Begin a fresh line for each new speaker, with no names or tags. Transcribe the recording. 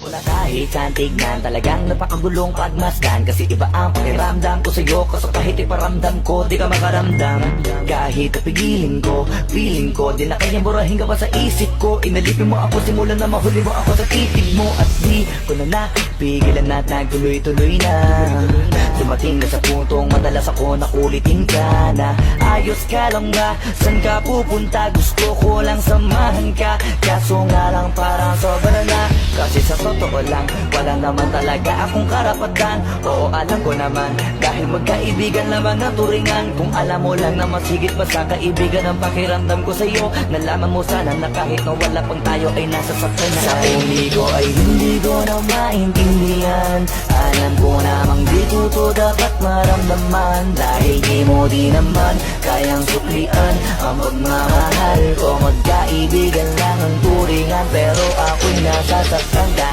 na kahit saan tignan, talagang napakagulong pagmasdan. Kasi iba ang pakiramdam ko sa'yo, kaso kahit iparamdam ko, di ka makaramdam. Kahit napigilin ko, feeling ko, di na kayang burahin ka pa sa isip ko. Inalipin mo ako, simulan na mahuli mo ako sa titig mo. At di ko na napigilan at nagtuloy-tuloy na. Dumating na sa puntong madalas ako nakulitin ka na. Ayos ka lang ba? San ka pupunta? Gusto ko lang samahan ka, kaso nga lang parang sobra na. Kasi sa totoo lang, wala naman talaga akong karapatan. Oo, alam ko naman, dahil magkaibigan naman ang turingan. Kung alam mo lang na mas higit pa sa kaibigan ang pakiramdam ko sa'yo, nalaman mo sana na kahit na wala pang tayo ay nasasaktan na. Sa umigo ay hindi ko na maintindihan. Alam ko namang di ko to dapat maramdaman, dahil di mo di naman kayang suklian ang pagmamahal ko. Magkaibigan lang ang turingan, pero ako'y nasasaktan dahil